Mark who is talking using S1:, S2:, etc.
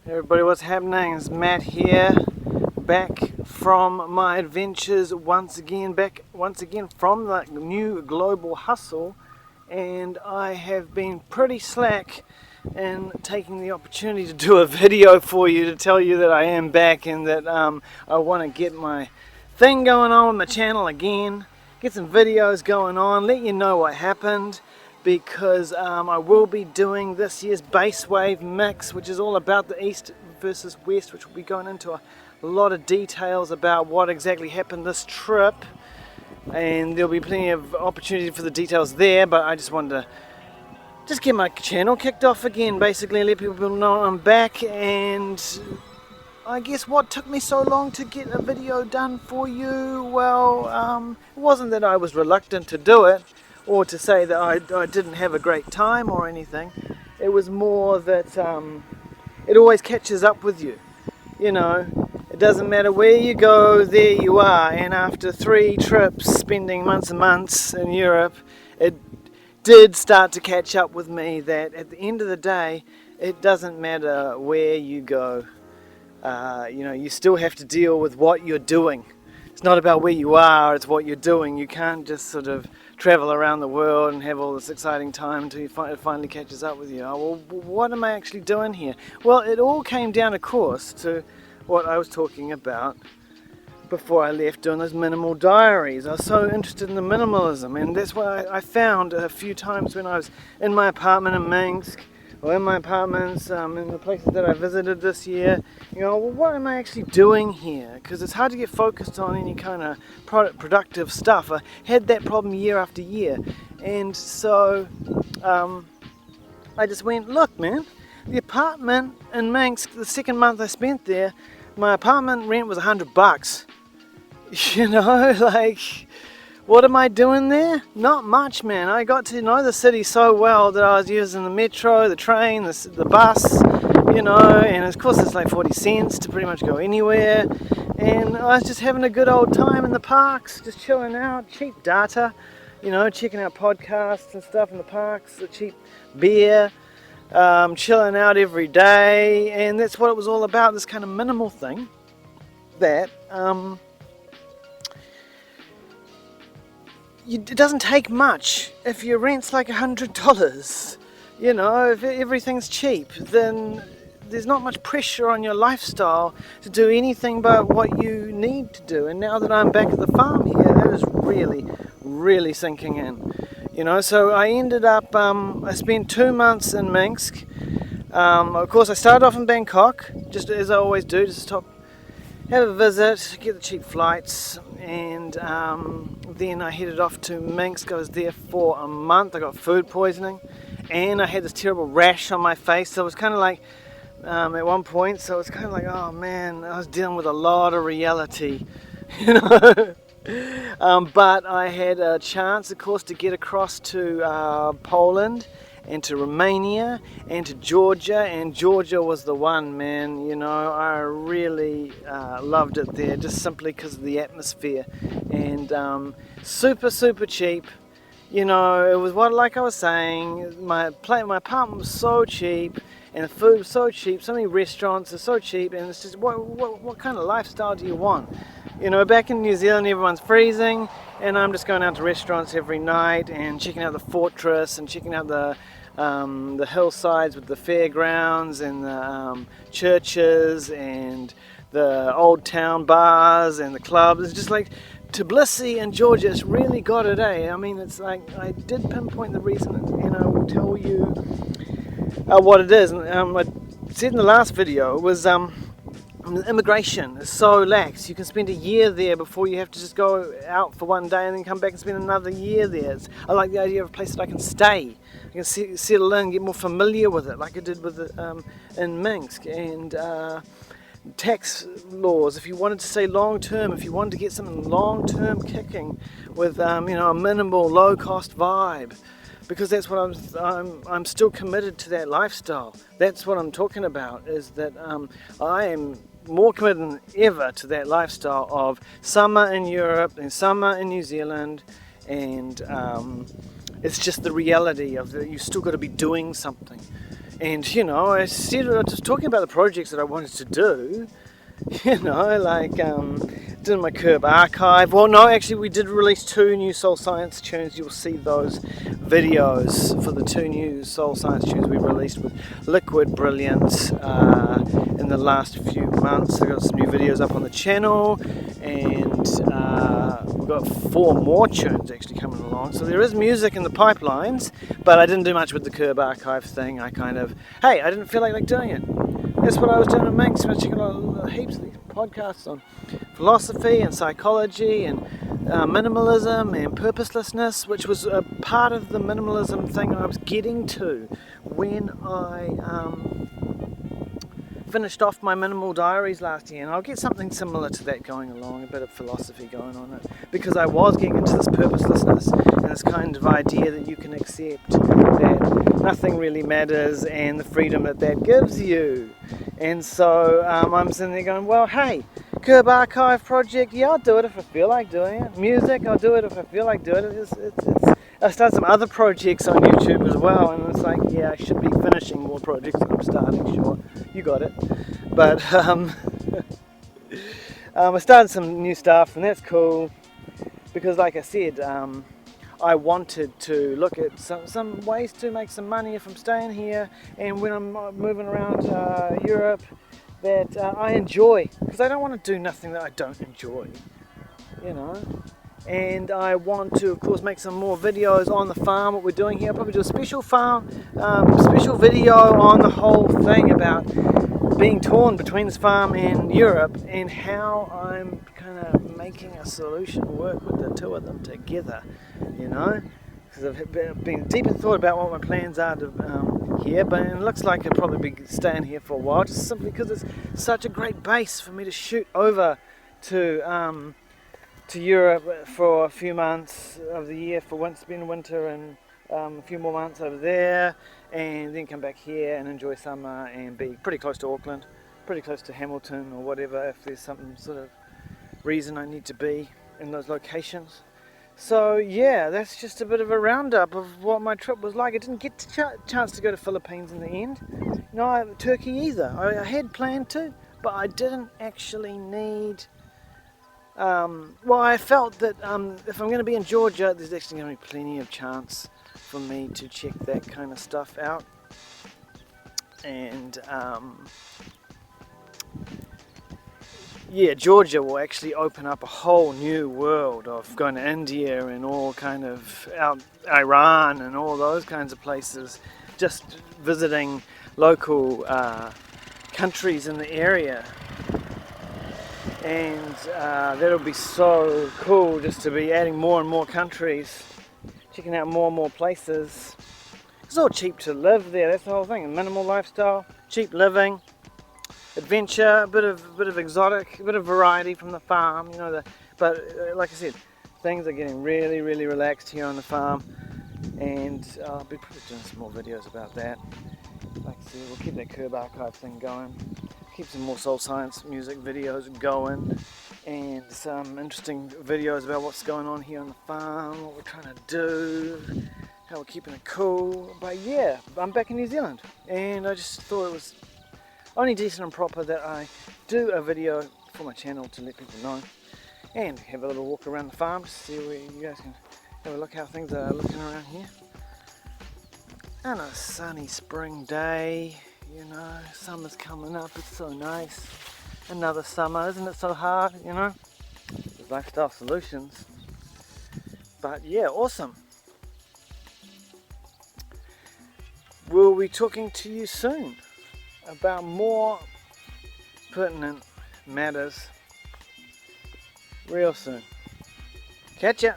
S1: Everybody, what's happening? It's Matt here, back from my adventures once again from the new global hustle, and I have been pretty slack in taking the opportunity to do a video for you to tell you that I am back and that I want to get my thing going on with my channel again, get some videos going on, let you know what happened. Because I will be doing this year's base wave mix, which is all about the east versus west, which will be going into a lot of details about what exactly happened this trip, and there'll be plenty of opportunity for the details there. But I just wanted to get my channel kicked off again, basically let people know I'm back. And I guess what took me so long to get a video done for you, well, it wasn't that I was reluctant to do it, or to say that I didn't have a great time or anything. It was more that it always catches up with you. You know, it doesn't matter where you go, there you are. And after 3 trips, spending months and months in Europe, it did start to catch up with me that at the end of the day, it doesn't matter where you go. You know, you still have to deal with what you're doing. It's not about where you are, it's what you're doing. You can't just sort of travel around the world and have all this exciting time until it finally catches up with you. Oh, well, what am I actually doing here? Well, it all came down, of course, to what I was talking about before I left, doing those minimal diaries. I was so interested in the minimalism, and that's what I found a few times when I was in my apartment in Minsk, or in my apartments in the places that I visited this year. You know, well, what am I actually doing here? Because it's hard to get focused on any kind of productive stuff. I had that problem year after year, and so I just went, look man, the apartment in Minsk, the second month I spent there, my apartment rent was $100. You know, like, what am I doing there? Not much, man. I got to know the city so well that I was using the metro, the train, the bus, you know, and of course it's like 40 cents to pretty much go anywhere. And I was just having a good old time in the parks, just chilling out, cheap data, you know, checking out podcasts and stuff in the parks, the cheap beer, chilling out every day. And that's what it was all about, this kind of minimal thing that it doesn't take much. If your rent's like $100, you know, if everything's cheap, then there's not much pressure on your lifestyle to do anything but what you need to do. And now that I'm back at the farm here, that is really sinking in. You know, so I ended up, I spent 2 months in Minsk. Of course, I started off in Bangkok, just as I always do, just stop, have a visit, get the cheap flights, and then I headed off to Minsk. I was there for a month. I got food poisoning, and I had this terrible rash on my face. So it was kind of like, at one point, so it's kind of like, oh man, I was dealing with a lot of reality, you know. But I had a chance, of course, to get across to Poland, and to Romania, and to Georgia, and Georgia was the one, man. You know, I really loved it there, just simply because of the atmosphere, and super cheap. You know, it was like I was saying, my apartment was so cheap, and the food was so cheap, so many restaurants are so cheap, and it's just, what kind of lifestyle do you want? You know, back in New Zealand everyone's freezing, and I'm just going out to restaurants every night and checking out the fortress and checking out the hillsides with the fairgrounds and the churches and the old town bars and the clubs. It's just like Tbilisi and Georgia, it's really got it, eh? I mean, it's like, I did pinpoint the reason, and I will tell you what it is. And I said in the last video, it was immigration is so lax. You can spend a year there before you have to just go out for one day and then come back and spend another year there. I like the idea of a place that I can stay. I can settle in, get more familiar with it, like I did with in Minsk. And tax laws, if you wanted to stay long term, if you wanted to get something long term kicking with you know, a minimal, low cost vibe. Because that's what I'm still committed to that lifestyle. That's what I'm talking about, is that I am more committed than ever to that lifestyle of summer in Europe and summer in New Zealand, and it's just the reality of that. You still got to be doing something, And you know, I was just talking about the projects that I wanted to do. You know, like did my Curb archive. Well, no, actually, we did release 2 new Soul Science tunes. You'll see those videos for the 2 new Soul Science tunes we released with Liquid Brilliance in the last few months. I got some new videos up on the channel, and we've got 4 more tunes actually coming along. So there is music in the pipelines, but I didn't do much with the Curb archive thing. I didn't feel like doing it. That's what I was doing with Minx. I was checking out heaps of these podcasts on philosophy and psychology and minimalism and purposelessness, which was a part of the minimalism thing I was getting to when I finished off my minimal diaries last year. And I'll get something similar to that going along, a bit of philosophy going on it, because I was getting into this purposelessness and this kind of idea that you can accept that nothing really matters and the freedom that that gives you. And so I'm sitting there going, well, hey, Curb archive project, yeah, I'll do it if I feel like doing it. Music, I'll do it if I feel like doing it. I started some other projects on YouTube as well, and it's like, yeah, I should be finishing more projects than I'm starting, sure, you got it. But I started some new stuff, and that's cool, because like I said, I wanted to look at some ways to make some money if I'm staying here, and when I'm moving around Europe, that I enjoy, because I don't want to do nothing that I don't enjoy, you know. And I want to, of course, make some more videos on the farm, what we're doing here. I'll probably do a special video on the whole thing about being torn between this farm and Europe, and how I'm kind of making a solution work with the 2 of them together, you know. Because I've been deep in thought about what my plans are here, but it looks like I'll probably be staying here for a while, just simply because it's such a great base for me to shoot over to Europe for a few months of the year, for once spend winter, and a few more months over there, and then come back here and enjoy summer and be pretty close to Auckland, pretty close to Hamilton or whatever, if there's some sort of reason I need to be in those locations. So yeah, that's just a bit of a roundup of what my trip was like. I didn't get the chance to go to Philippines in the end. No, Turkey either. I had planned to, but I didn't actually need... well, I felt that if I'm going to be in Georgia, there's actually going to be plenty of chance for me to check that kind of stuff out. And yeah, Georgia will actually open up a whole new world of going to India and all kind of Iran and all those kinds of places, just visiting local countries in the area. And that'll be so cool, just to be adding more and more countries, checking out more and more places. It's all cheap to live there, that's the whole thing. A minimal lifestyle, cheap living, adventure, a bit of exotic, a bit of variety from the farm, you know. But like I said, things are getting really, really relaxed here on the farm, and I'll be probably doing some more videos about that. Like I said, we'll keep that Curb archive thing going. Keep some more Soul Science music videos going, and some interesting videos about what's going on here on the farm, what we're trying to do, how we're keeping it cool. But yeah, I'm back in New Zealand, and I just thought it was only decent and proper that I do a video for my channel to let people know, and have a little walk around the farm to see where you guys can have a look how things are looking around here. And a sunny spring day. You know, summer's coming up, it's so nice. Another summer, isn't it so hard, you know? There's lifestyle solutions. But yeah, awesome. We'll be talking to you soon about more pertinent matters real soon. Catch ya!